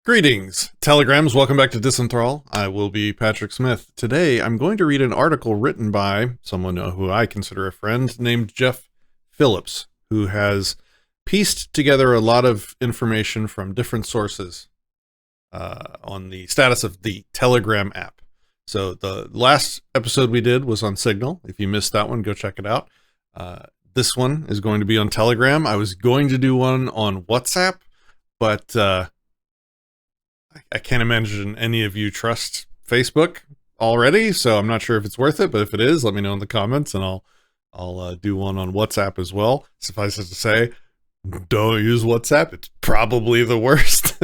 Greetings, Telegrams. Welcome back to Disenthrall. I will be Patrick Smith. Today, I'm going to read an article written by someone who I consider a friend named Jeff Phillips, who has pieced together a lot of information from different sources on the status of the Telegram app. So the last episode we did was on Signal. If you missed that one, go check it out. This one is going to be on Telegram. I was going to do one on WhatsApp, but I can't imagine any of you trust Facebook already, so I'm not sure if it's worth it, but if it is, let me know in the comments, and I'll do one on WhatsApp as well. Suffice it to say, don't use WhatsApp. It's probably the worst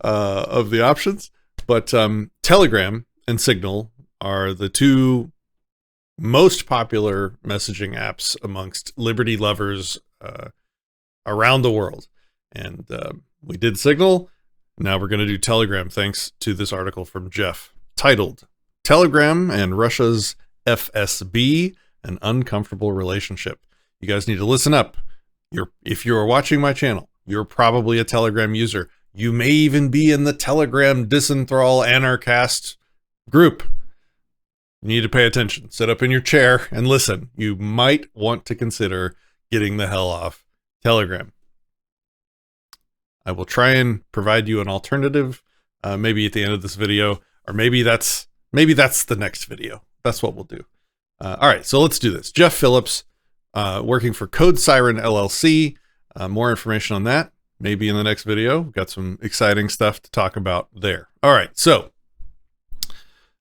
of the options. But Telegram and Signal are the two most popular messaging apps amongst liberty lovers around the world. And we did Signal. Now we're going to do Telegram, thanks to this article from Jeff, titled, Telegram and Russia's FSB, An Uncomfortable Relationship. You guys need to listen up. If you are watching my channel, you're probably a Telegram user. You may even be in the Telegram Disenthrall Anarchast group. You need to pay attention. Sit up in your chair and listen. You might want to consider getting the hell off Telegram. I will try and provide you an alternative, maybe at the end of this video, or maybe that's the next video. That's what we'll do. All right, so let's do this. Jeff Phillips, working for Code Siren LLC. More information on that, maybe in the next video. We've got some exciting stuff to talk about there. All right, so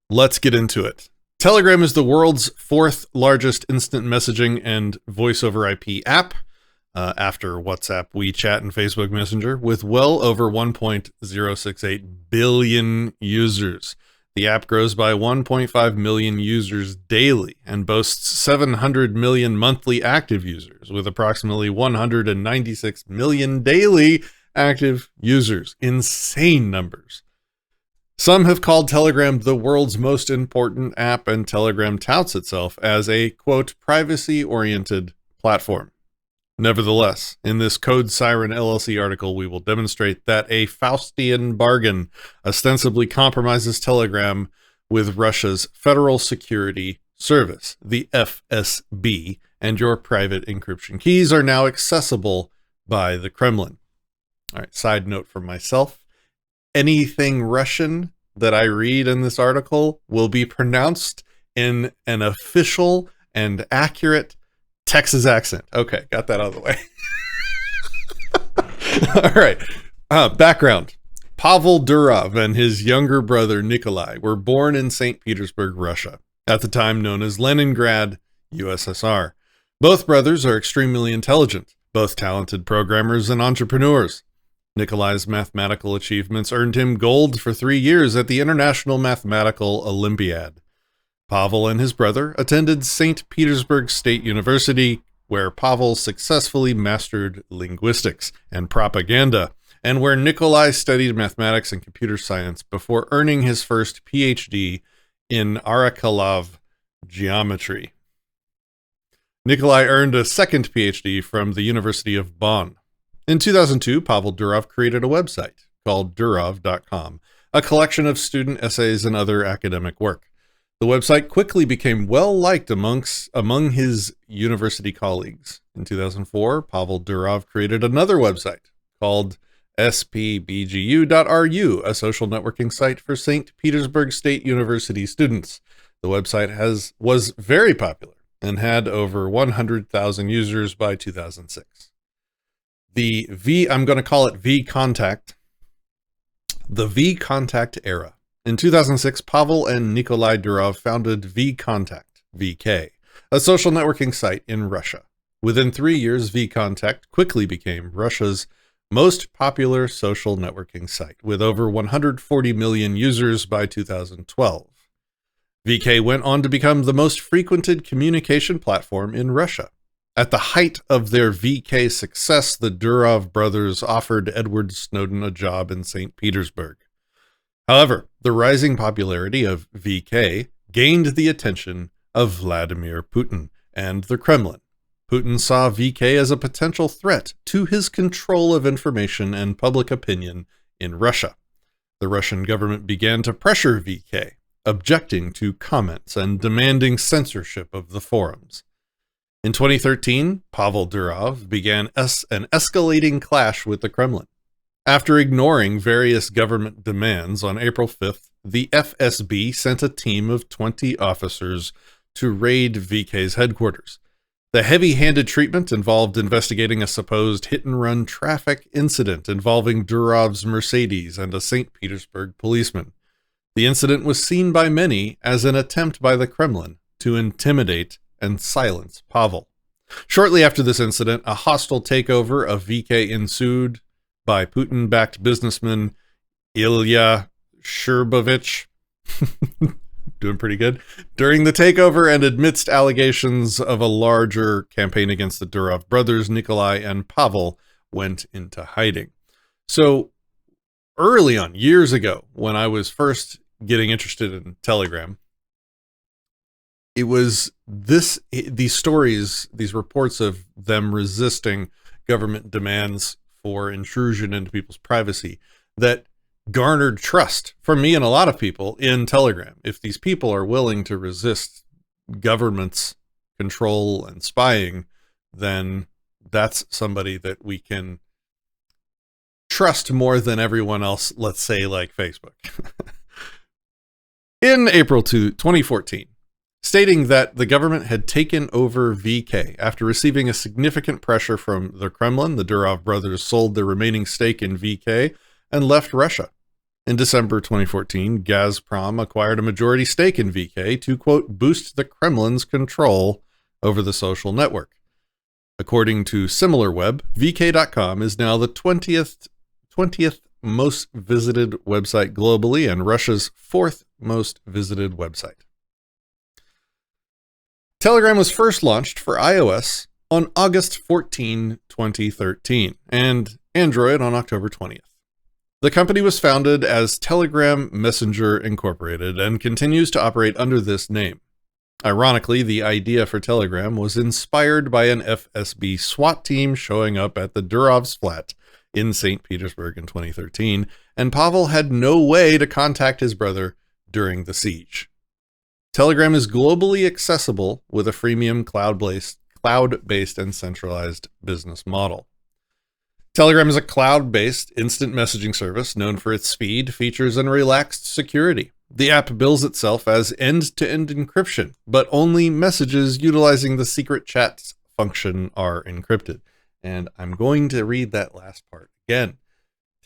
let's get into it. Telegram is the world's fourth largest instant messaging and voice over IP app, after WhatsApp, WeChat, and Facebook Messenger, with well over 1.068 billion users. The app grows by 1.5 million users daily and boasts 700 million monthly active users, with approximately 196 million daily active users. Insane numbers. Some have called Telegram the world's most important app, and Telegram touts itself as a, quote, privacy-oriented platform. Nevertheless, in this Code Siren LLC article, we will demonstrate that a Faustian bargain ostensibly compromises Telegram with Russia's Federal Security Service, the FSB, and your private encryption keys are now accessible by the Kremlin. All right, side note from myself, anything Russian that I read in this article will be pronounced in an official and accurate Texas accent. Okay, got that out of the way. All right. Background. Pavel Durov and his younger brother Nikolai were born in St. Petersburg, Russia, at the time known as Leningrad, USSR. Both brothers are extremely intelligent, both talented programmers and entrepreneurs. Nikolai's mathematical achievements earned him gold for 3 years at the International Mathematical Olympiad. Pavel and his brother attended St. Petersburg State University, where Pavel successfully mastered linguistics and propaganda, and where Nikolai studied mathematics and computer science before earning his first PhD in Arakelov geometry. Nikolai earned a second PhD from the University of Bonn. In 2002, Pavel Durov created a website called Durov.com, a collection of student essays and other academic work. The website quickly became well-liked among his university colleagues. In 2004, Pavel Durov created another website called spbgu.ru, a social networking site for St. Petersburg State University students. The website was very popular and had over 100,000 users by 2006. I'm going to call it VKontakte, the VKontakte era. In 2006, Pavel and Nikolai Durov founded VKontakte, VK, a social networking site in Russia. Within 3 years, VKontakte quickly became Russia's most popular social networking site, with over 140 million users by 2012. VK went on to become the most frequented communication platform in Russia. At the height of their VK success, the Durov brothers offered Edward Snowden a job in St. Petersburg. However, the rising popularity of VK gained the attention of Vladimir Putin and the Kremlin. Putin saw VK as a potential threat to his control of information and public opinion in Russia. The Russian government began to pressure VK, objecting to comments and demanding censorship of the forums. In 2013, Pavel Durov began an escalating clash with the Kremlin. After ignoring various government demands, on April 5th, the FSB sent a team of 20 officers to raid VK's headquarters. The heavy-handed treatment involved investigating a supposed hit-and-run traffic incident involving Durov's Mercedes and a St. Petersburg policeman. The incident was seen by many as an attempt by the Kremlin to intimidate and silence Pavel. Shortly after this incident, a hostile takeover of VK ensued by Putin-backed businessman Ilya Sherbovich. Doing pretty good. During the takeover and amidst allegations of a larger campaign against the Durov brothers, Nikolai and Pavel went into hiding. So early on, years ago, when I was first getting interested in Telegram, it was these stories, these reports of them resisting government demands for intrusion into people's privacy that garnered trust from me and a lot of people in Telegram. If these people are willing to resist government's control and spying, then that's somebody that we can trust more than everyone else, let's say like Facebook. In April 2014, stating that the government had taken over VK after receiving a significant pressure from the Kremlin, the Durov brothers sold their remaining stake in VK and left Russia. In December 2014, Gazprom acquired a majority stake in VK to, quote, boost the Kremlin's control over the social network. According to SimilarWeb, VK.com is now the 20th most visited website globally and Russia's 4th most visited website. Telegram was first launched for iOS on August 14, 2013, and Android on October 20th. The company was founded as Telegram Messenger Incorporated and continues to operate under this name. Ironically, the idea for Telegram was inspired by an FSB SWAT team showing up at the Durov's flat in St. Petersburg in 2013, and Pavel had no way to contact his brother during the siege. Telegram is globally accessible with a freemium cloud-based and centralized business model. Telegram is a cloud-based instant messaging service known for its speed, features, and relaxed security. The app bills itself as end-to-end encryption, but only messages utilizing the secret chats function are encrypted. And I'm going to read that last part again.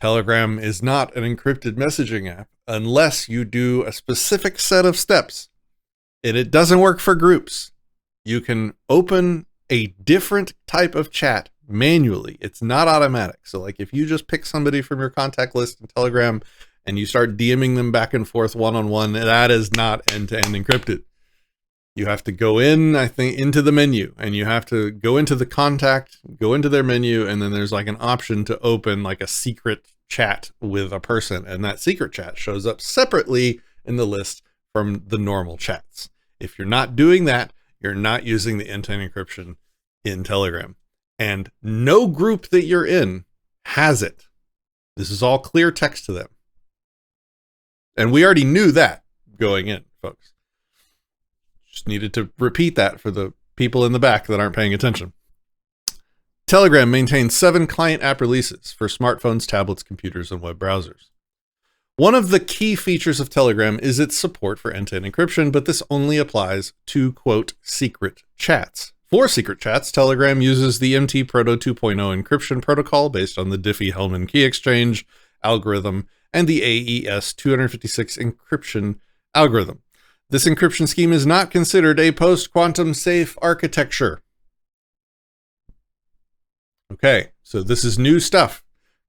Telegram is not an encrypted messaging app unless you do a specific set of steps. And it doesn't work for groups. You can open a different type of chat manually. It's not automatic. So like if you just pick somebody from your contact list in Telegram and you start DMing them back and forth one-on-one, that is not end-to-end encrypted. You have to go in, I think, into the menu, and you have to go into the contact, go into their menu, and then there's like an option to open like a secret chat with a person. And that secret chat shows up separately in the list from the normal chats. If you're not doing that, you're not using the end-to-end encryption in Telegram. And no group that you're in has it. This is all clear text to them. And we already knew that going in, folks. Just needed to repeat that for the people in the back that aren't paying attention. Telegram maintains 7 client app releases for smartphones, tablets, computers, and web browsers. One of the key features of Telegram is its support for end-to-end encryption, but this only applies to, quote, secret chats. For secret chats, Telegram uses the MT Proto 2.0 encryption protocol based on the Diffie-Hellman key exchange algorithm and the AES 256 encryption algorithm. This encryption scheme is not considered a post-quantum safe architecture. Okay, so this is new stuff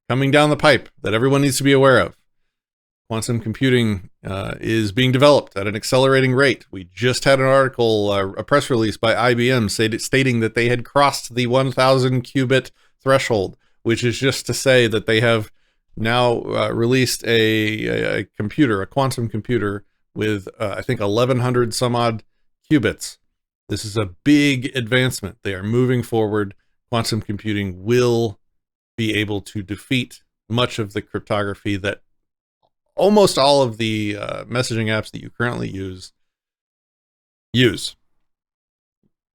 coming down the pipe that everyone needs to be aware of. Quantum computing is being developed at an accelerating rate. We just had an article, a press release by IBM stating that they had crossed the 1,000 qubit threshold, which is just to say that they have now released a computer, a quantum computer with, I think, 1,100 some odd qubits. This is a big advancement. They are moving forward. Quantum computing will be able to defeat much of the cryptography that almost all of the messaging apps that you currently use.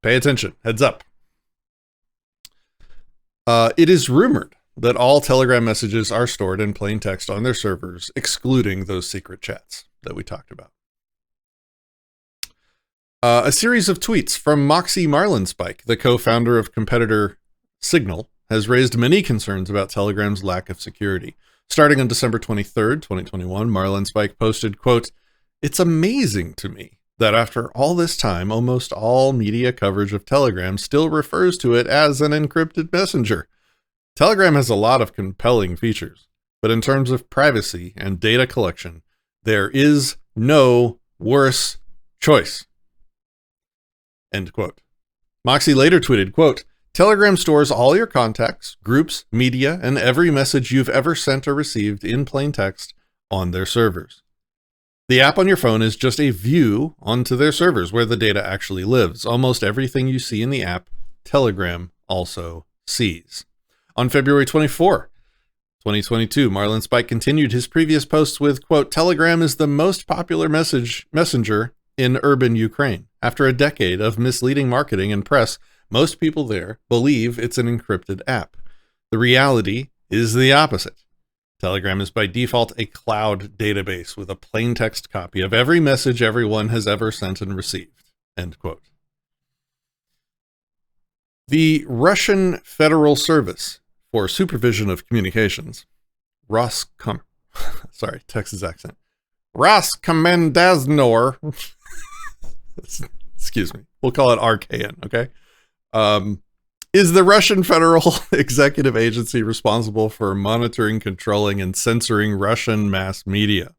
Pay attention. Heads up. It is rumored that all Telegram messages are stored in plain text on their servers, excluding those secret chats that we talked about. A series of tweets from Moxie Marlinspike, the co-founder of competitor Signal, has raised many concerns about Telegram's lack of security. Starting on December 23rd, 2021, Marlinspike posted, quote, "It's amazing to me that after all this time, almost all media coverage of Telegram still refers to it as an encrypted messenger. Telegram has a lot of compelling features, but in terms of privacy and data collection, there is no worse choice." End quote. Moxie later tweeted, quote, "Telegram stores all your contacts, groups, media, and every message you've ever sent or received in plain text on their servers. The app on your phone is just a view onto their servers where the data actually lives. Almost everything you see in the app, Telegram also sees." On February 24, 2022, Marlinspike continued his previous posts with, quote, "Telegram is the most popular messenger in urban Ukraine. After a decade of misleading marketing and press, most people there believe it's an encrypted app. The reality is the opposite. Telegram is by default a cloud database with a plain text copy of every message everyone has ever sent and received." End quote. The Russian Federal Service for Supervision of Communications, sorry, Texas accent, Roskomnadzor, excuse me, we'll call it RKN, okay? Is the Russian federal executive agency responsible for monitoring, controlling, and censoring Russian mass media.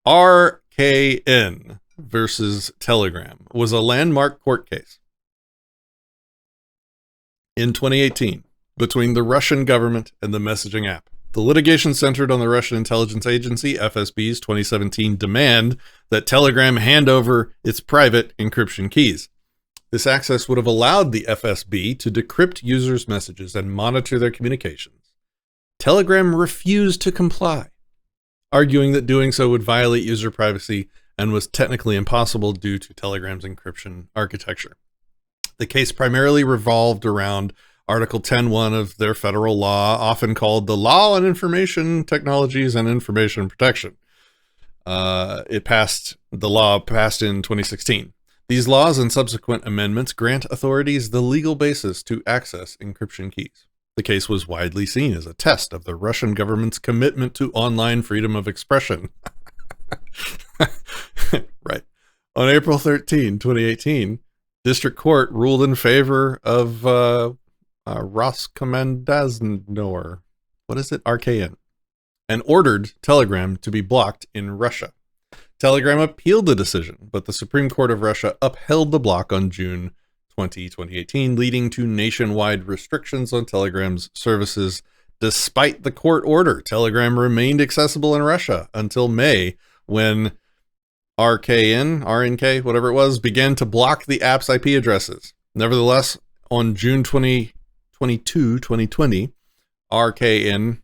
RKN versus Telegram was a landmark court case in 2018 between the Russian government and the messaging app. The litigation centered on the Russian intelligence agency, FSB's 2017 demand that Telegram hand over its private encryption keys. This access would have allowed the FSB to decrypt users' messages and monitor their communications. Telegram refused to comply, arguing that doing so would violate user privacy and was technically impossible due to Telegram's encryption architecture. The case primarily revolved around Article 10.1 of their federal law, often called the Law on Information Technologies and Information Protection. The law passed in 2016. These laws and subsequent amendments grant authorities the legal basis to access encryption keys. The case was widely seen as a test of the Russian government's commitment to online freedom of expression. Right. On April 13, 2018, District Court ruled in favor of Roskomnadzor, RKN, and ordered Telegram to be blocked in Russia. Telegram appealed the decision, but the Supreme Court of Russia upheld the block on June 20, 2018, leading to nationwide restrictions on Telegram's services. Despite the court order, Telegram remained accessible in Russia until May, when RNK, whatever it was, began to block the app's IP addresses. Nevertheless, on June 22, 2020, RKN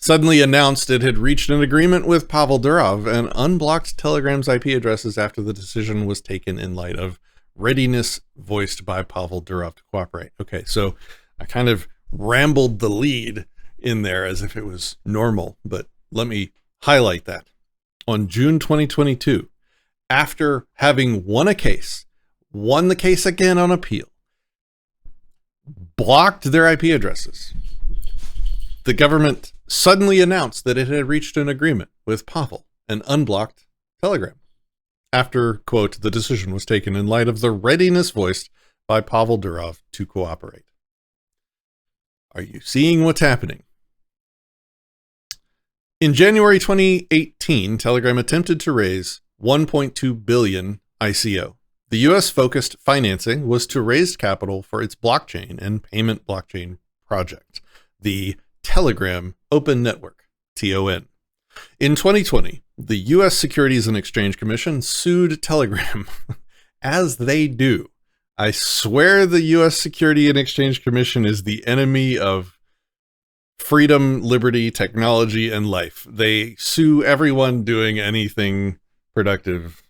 suddenly announced it had reached an agreement with Pavel Durov and unblocked Telegram's IP addresses after the decision was taken in light of readiness voiced by Pavel Durov to cooperate. Okay, so I kind of rambled the lead in there as if it was normal, but let me highlight that. On June 2022, after having won the case again on appeal, blocked their IP addresses, the government suddenly announced that it had reached an agreement with Pavel and unblocked Telegram after, quote, the decision was taken in light of the readiness voiced by Pavel Durov to cooperate. Are you seeing what's happening? In January 2018, Telegram attempted to raise 1.2 billion ICO. The US-focused financing was to raise capital for its blockchain and payment blockchain project, the Telegram Open Network, TON. In 2020, the U.S. Securities and Exchange Commission sued Telegram, as they do. I swear the U.S. Securities and Exchange Commission is the enemy of freedom, liberty, technology, and life. They sue everyone doing anything productive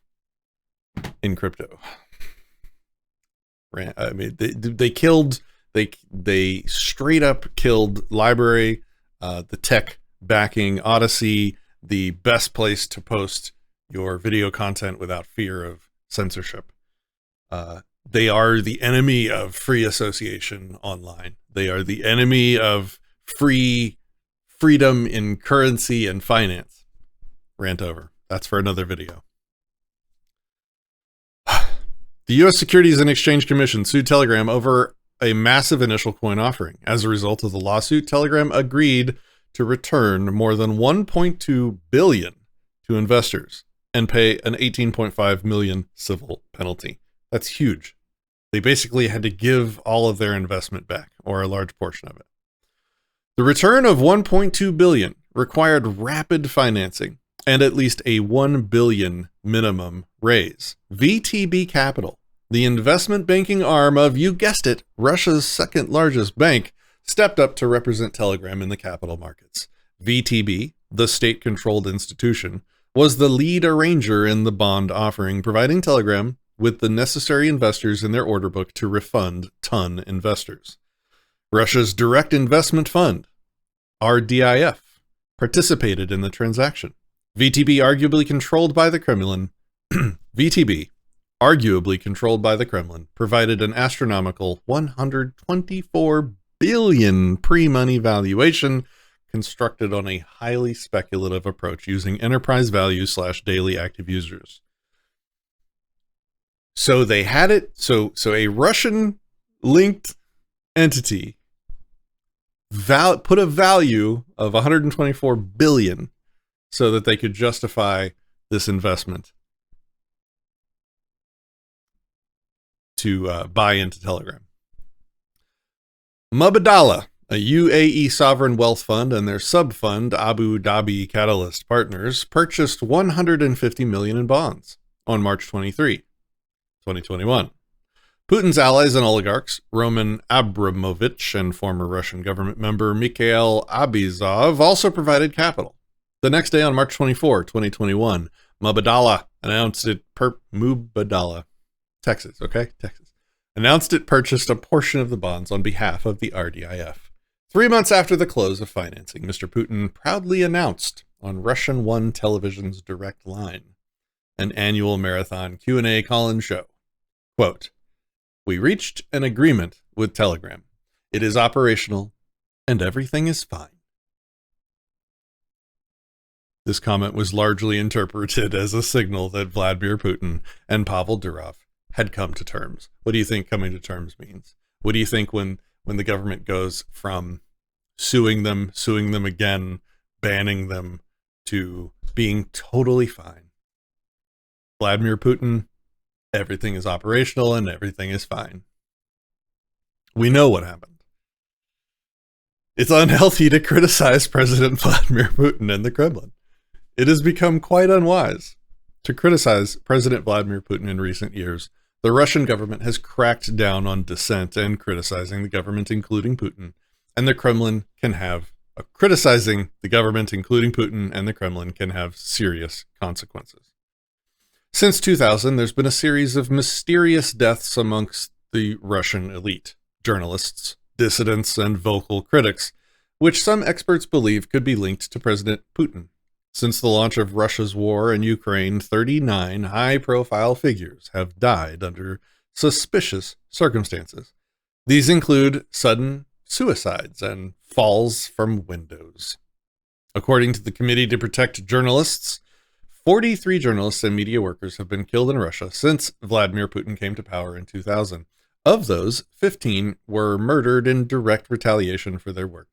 in crypto. I mean, they straight up killed Library, the tech backing Odyssey, the best place to post your video content without fear of censorship. They are the enemy of free association online. They are the enemy of freedom in currency and finance. Rant over. That's for another video. The U.S. Securities and Exchange Commission sued Telegram over a massive initial coin offering. As a result of the lawsuit, Telegram agreed to return more than $1.2 billion to investors and pay an $18.5 million civil penalty. That's huge. They basically had to give all of their investment back, or a large portion of it. The return of $1.2 billion required rapid financing and at least a $1 billion minimum raise. VTB Capital, the investment banking arm of, you guessed it, Russia's second largest bank, stepped up to represent Telegram in the capital markets. VTB, the state-controlled institution, was the lead arranger in the bond offering, providing Telegram with the necessary investors in their order book to refund ton investors. Russia's Direct Investment Fund, RDIF, participated in the transaction. VTB, arguably controlled by the Kremlin, provided an astronomical $124 billion pre-money valuation constructed on a highly speculative approach using enterprise value / daily active users. So they had it. So a Russian linked entity put a value of $124 billion so that they could justify this investment to buy into Telegram. Mubadala, a UAE sovereign wealth fund, and their sub-fund, Abu Dhabi Catalyst Partners, purchased $150 million in bonds on March 23, 2021. Putin's allies and oligarchs, Roman Abramovich and former Russian government member Mikhail Abizov, also provided capital. The next day, on March 24, 2021, Mubadala announced it Texas announced it purchased a portion of the bonds on behalf of the RDIF. 3 months after the close of financing, Mr. Putin proudly announced on Russian One Television's Direct Line, an annual marathon Q&A call-in show, quote, "We reached an agreement with Telegram. It is operational and everything is fine." This comment was largely interpreted as a signal that Vladimir Putin and Pavel Durov had come to terms. What do you think coming to terms means? What do you think when the government goes from suing them again, banning them, to being totally fine? Vladimir Putin, everything is operational and everything is fine. We know what happened. It's unhealthy to criticize President Vladimir Putin and the Kremlin. It has become quite unwise to criticize President Vladimir Putin in recent years. The Russian government has cracked down on dissent and criticizing the government, including Putin, and the Kremlin can have criticizing the government, including Putin and the Kremlin, can have serious consequences. Since 2000, there's been a series of mysterious deaths amongst the Russian elite, journalists, dissidents, and vocal critics, which some experts believe could be linked to President Putin. Since the launch of Russia's war in Ukraine, 39 high-profile figures have died under suspicious circumstances. These include sudden suicides and falls from windows. According to the Committee to Protect Journalists, 43 journalists and media workers have been killed in Russia since Vladimir Putin came to power in 2000. Of those, 15 were murdered in direct retaliation for their work.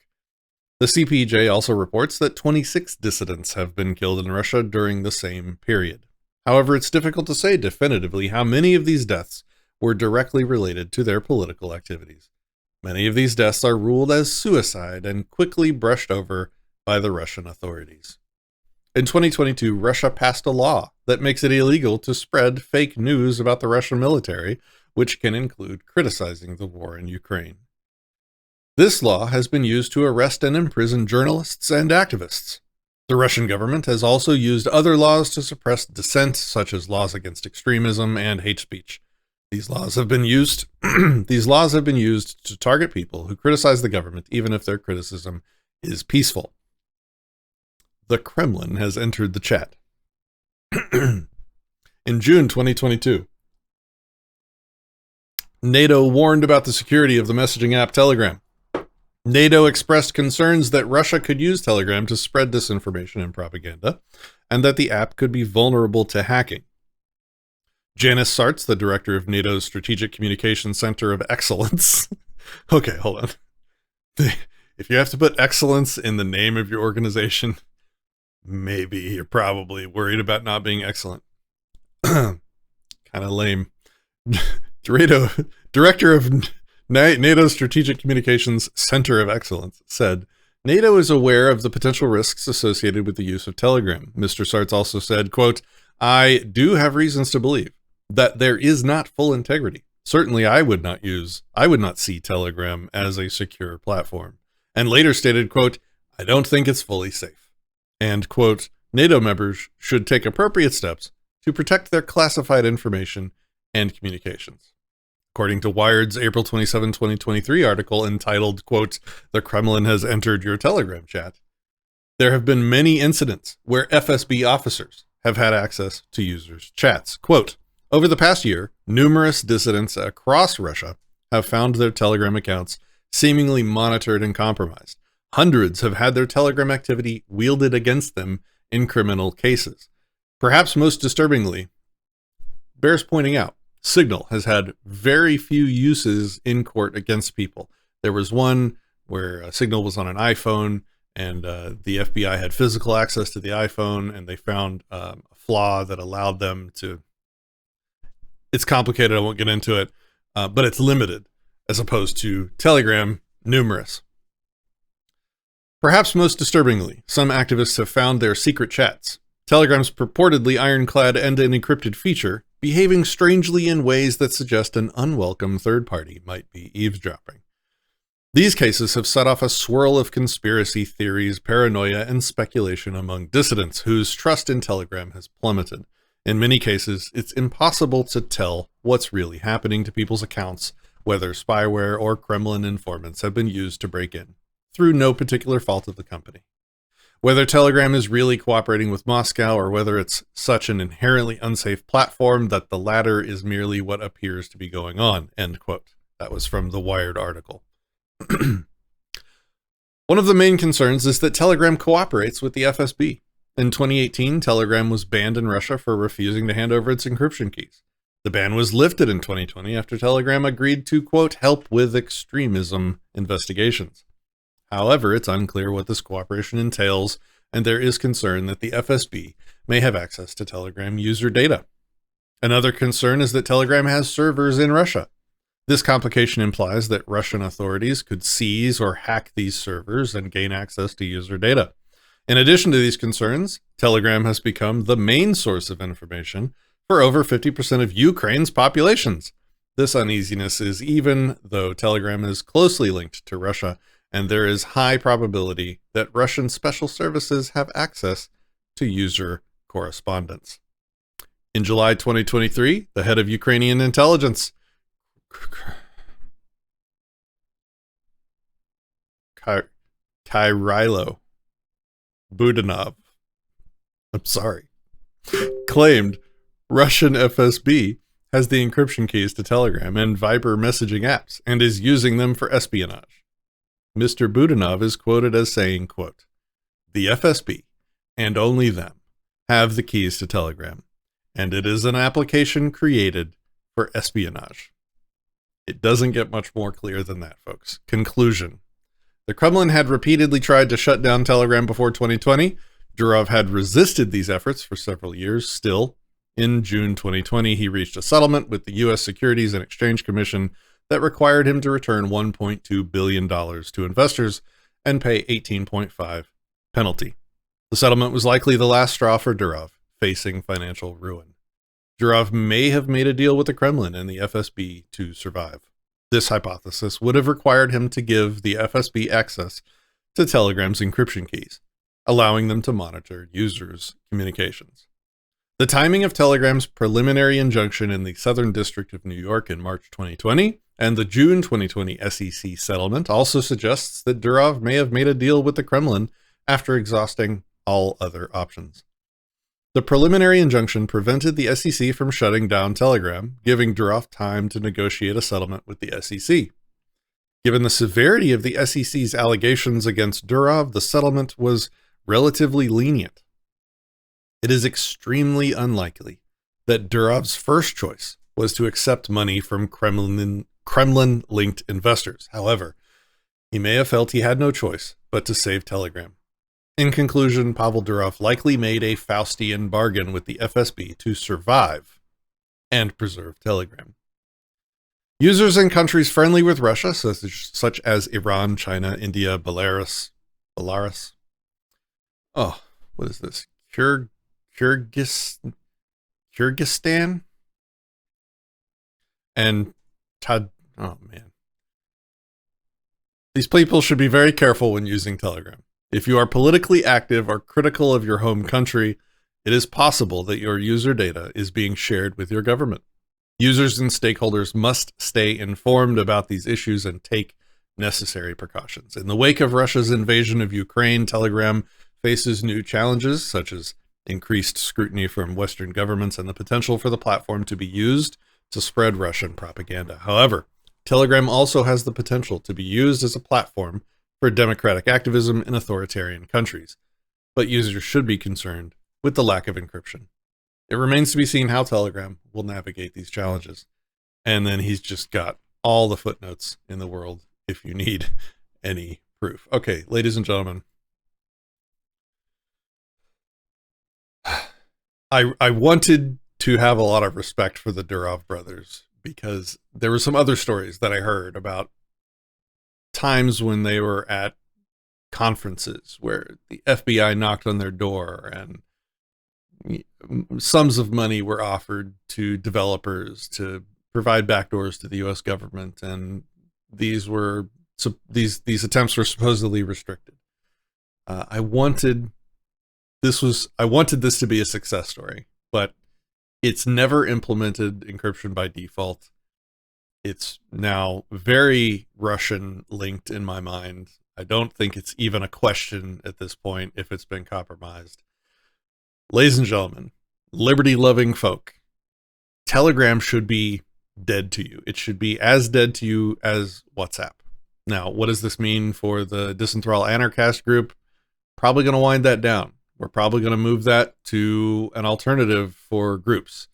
The CPJ also reports that 26 dissidents have been killed in Russia during the same period. However, it's difficult to say definitively how many of these deaths were directly related to their political activities. Many of these deaths are ruled as suicide and quickly brushed over by the Russian authorities. In 2022, Russia passed a law that makes it illegal to spread fake news about the Russian military, which can include criticizing the war in Ukraine. This law has been used to arrest and imprison journalists and activists. The Russian government has also used other laws to suppress dissent, such as laws against extremism and hate speech. These laws have been used to target people who criticize the government, even if their criticism is peaceful. The Kremlin has entered the chat. In June 2022, NATO warned about the security of the messaging app Telegram. NATO expressed concerns that Russia could use Telegram to spread disinformation and propaganda, and that the app could be vulnerable to hacking. Janice Sartz, the director of NATO's Strategic Communications Center of Excellence. Okay, hold on. If you have to put excellence in the name of your organization, maybe you're probably worried about not being excellent. Kind of lame. Director of NATO's Strategic Communications Center of Excellence said, NATO is aware of the potential risks associated with the use of Telegram. Mr. Sartz also said, quote, I do have reasons to believe that there is not full integrity. Certainly I would not see Telegram as a secure platform. And later stated, quote, I don't think it's fully safe. And, quote, NATO members should take appropriate steps to protect their classified information and communications. According to Wired's April 27, 2023 article entitled, quote, The Kremlin has entered your Telegram chat, there have been many incidents where FSB officers have had access to users' chats. Quote, over the past year, numerous dissidents across Russia have found their Telegram accounts seemingly monitored and compromised. Hundreds have had their Telegram activity wielded against them in criminal cases. Perhaps most disturbingly, bears pointing out, Signal has had very few uses in court against people. There was one where Signal was on an iPhone, and the FBI had physical access to the iPhone, and they found a flaw that allowed them to... It's complicated, I won't get into it, but it's limited, as opposed to Telegram, numerous. Perhaps most disturbingly, some activists have found their secret chats, Telegram's purportedly ironclad end-to-end encrypted feature, behaving strangely in ways that suggest an unwelcome third party might be eavesdropping. These cases have set off a swirl of conspiracy theories, paranoia, and speculation among dissidents whose trust in Telegram has plummeted. In many cases, it's impossible to tell what's really happening to people's accounts, whether spyware or Kremlin informants have been used to break in, through no particular fault of the company. Whether Telegram is really cooperating with Moscow or whether it's such an inherently unsafe platform that the latter is merely what appears to be going on, end quote. That was from the Wired article. One of the main concerns is that Telegram cooperates with the FSB. In 2018, Telegram was banned in Russia for refusing to hand over its encryption keys. The ban was lifted in 2020 after Telegram agreed to, quote, help with extremism investigations. However, it's unclear what this cooperation entails, and there is concern that the FSB may have access to Telegram user data. Another concern is that Telegram has servers in Russia. This complication implies that Russian authorities could seize or hack these servers and gain access to user data. In addition to these concerns, Telegram has become the main source of information for over 50% of Ukraine's populations. This uneasiness is even though Telegram is closely linked to Russia, and there is high probability that Russian special services have access to user correspondence. In July 2023, the head of Ukrainian intelligence, Kyrilo Budanov, claimed Russian FSB has the encryption keys to Telegram and Viber messaging apps and is using them for espionage. Mr. Budanov is quoted as saying, quote, the FSB, and only them, have the keys to Telegram, and it is an application created for espionage. It doesn't get much more clear than that, folks. Conclusion. The Kremlin had repeatedly tried to shut down Telegram before 2020. Durov had resisted these efforts for several years. Still, in June 2020, he reached a settlement with the U.S. Securities and Exchange Commission that required him to return $1.2 billion to investors and pay 18.5 penalty. The settlement was likely the last straw for Durov, facing financial ruin. Durov may have made a deal with the Kremlin and the FSB to survive. This hypothesis would have required him to give the FSB access to Telegram's encryption keys, allowing them to monitor users' communications. The timing of Telegram's preliminary injunction in the Southern District of New York in March 2020 and the June 2020 SEC settlement also suggests that Durov may have made a deal with the Kremlin after exhausting all other options. The preliminary injunction prevented the SEC from shutting down Telegram, giving Durov time to negotiate a settlement with the SEC. Given the severity of the SEC's allegations against Durov, the settlement was relatively lenient. It is extremely unlikely that Durov's first choice was to accept money from Kremlin-linked investors. However, he may have felt he had no choice but to save Telegram. In conclusion, Pavel Durov likely made a Faustian bargain with the FSB to survive and preserve Telegram. Users in countries friendly with Russia, such as Iran, China, India, Belarus. Oh, what is this? Kyrgyzstan and oh man. These people should be very careful when using Telegram. If you are politically active or critical of your home country, it is possible that your user data is being shared with your government. Users and stakeholders must stay informed about these issues and take necessary precautions. In the wake of Russia's invasion of Ukraine, Telegram faces new challenges, such as increased scrutiny from Western governments and the potential for the platform to be used to spread Russian propaganda. However, Telegram also has the potential to be used as a platform for democratic activism in authoritarian countries, but users should be concerned with the lack of encryption. It remains to be seen how Telegram will navigate these challenges. And then he's just got all the footnotes in the world if you need any proof. Okay, ladies and gentlemen, I wanted to have a lot of respect for the Durov brothers because there were some other stories that I heard about times when they were at conferences where the FBI knocked on their door and sums of money were offered to developers to provide backdoors to the U.S. government, and these attempts were supposedly restricted. I wanted this to be a success story, but it's never implemented encryption by default. It's now very Russian linked in my mind. I don't think it's even a question at this point if it's been compromised. Ladies and gentlemen, liberty-loving folk, Telegram should be dead to you. It should be as dead to you as WhatsApp. Now, what does this mean for the Disenthrall Anarchast group? Probably going to wind that down. We're probably going to move that to an alternative for groups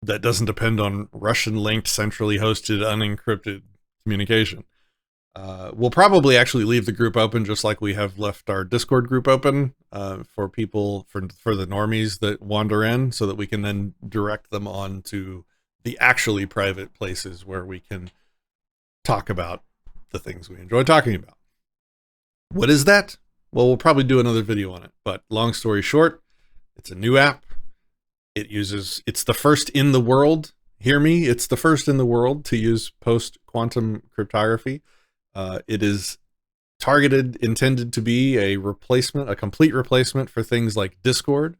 that doesn't depend on Russian-linked, centrally hosted, unencrypted communication. We'll probably actually leave the group open just like we have left our Discord group open for people, for the normies that wander in, so that we can then direct them on to the actually private places where we can talk about the things we enjoy talking about. What is that? Well, we'll probably do another video on it, but long story short, it's a new app. It's the first in the world. Hear me? It's the first in the world to use post-quantum cryptography. It is intended to be a complete replacement for things like Discord,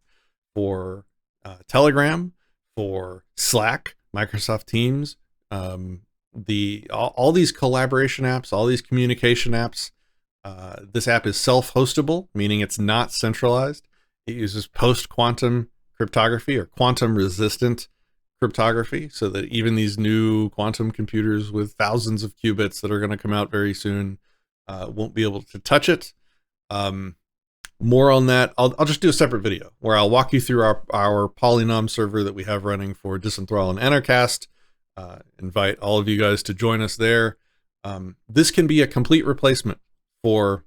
for Telegram, for Slack, Microsoft Teams, all these collaboration apps, all these communication apps. This app is self-hostable, meaning it's not centralized. It uses post-quantum cryptography or quantum-resistant cryptography, so that even these new quantum computers with thousands of qubits that are going to come out very soon won't be able to touch it. More on that, I'll just do a separate video where I'll walk you through our Polynom server that we have running for Disenthrall and Anarchast. Invite all of you guys to join us there. This can be a complete replacement for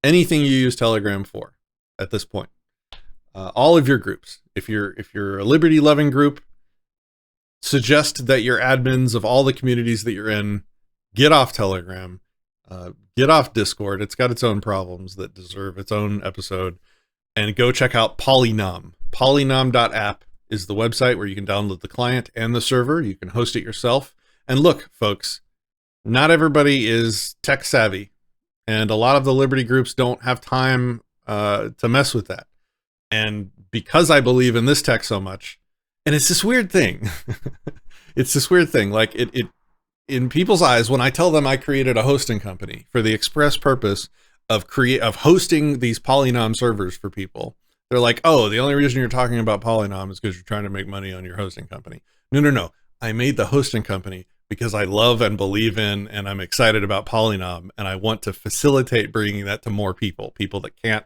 anything you use Telegram for at this point. All of your groups. If you're a liberty-loving group, suggest that your admins of all the communities that you're in get off Telegram, get off Discord. It's got its own problems that deserve its own episode, and go check out Polynom. Polynom.app is the website where you can download the client and the server. You can host it yourself. And look, folks, not everybody is tech savvy, and a lot of the Liberty groups don't have time to mess with that. And because I believe in this tech so much, and it's this weird thing, it's this weird thing, like it in people's eyes, when I tell them I created a hosting company for the express purpose of hosting these Polynom servers for people, they're like, oh, the only reason you're talking about Polynom is because you're trying to make money on your hosting company. No, no, no. I made the hosting company because I love and believe in, and I'm excited about Polynom, and I want to facilitate bringing that to more people that can't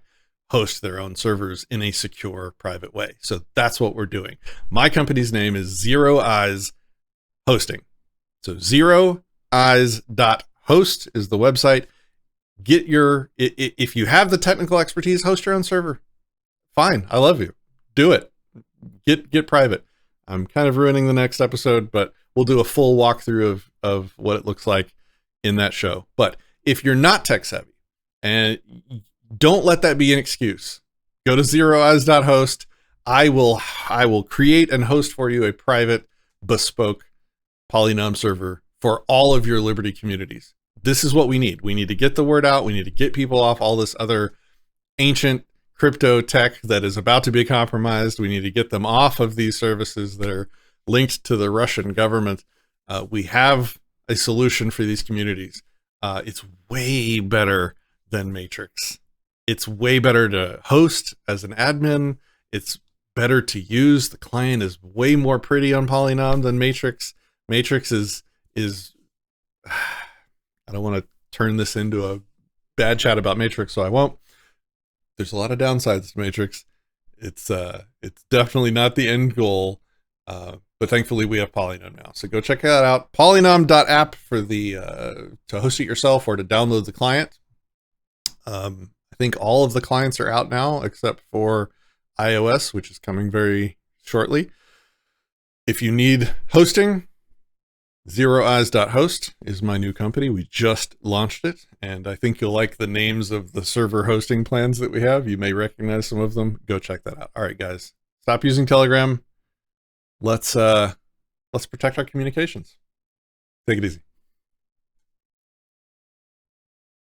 host their own servers in a secure, private way. So that's what we're doing. My company's name is Zero Eyes Hosting. So zeroeyes.host is the website. Get your, if you have the technical expertise, host your own server. Fine. I love you. Do it. Get private. I'm kind of ruining the next episode, but we'll do a full walkthrough of what it looks like in that show. But if you're not tech savvy, and don't let that be an excuse, go to zeroeyes.host. I will create and host for you a private, bespoke Polynom server for all of your Liberty communities. This is what we need. We need to get the word out. We need to get people off all this other ancient crypto tech that is about to be compromised. We need to get them off of these services that are linked to the Russian government. We have a solution for these communities. It's way better than Matrix. It's way better to host as an admin. It's better to use. The client is way more pretty on Polynom than Matrix. Matrix is I don't want to turn this into a bad chat about Matrix, so I won't. There's a lot of downsides to Matrix. It's definitely not the end goal, but thankfully we have Polynom now. So go check that out. Polynom.app for the to host it yourself or to download the client. I think all of the clients are out now except for iOS, which is coming very shortly. If you need hosting, zeroeyes.host is my new company. We just launched it, and I think you'll like the names of the server hosting plans that we have. You may recognize some of them. Go check that out. All right, guys, stop using Telegram. Let's protect our communications. Take it easy.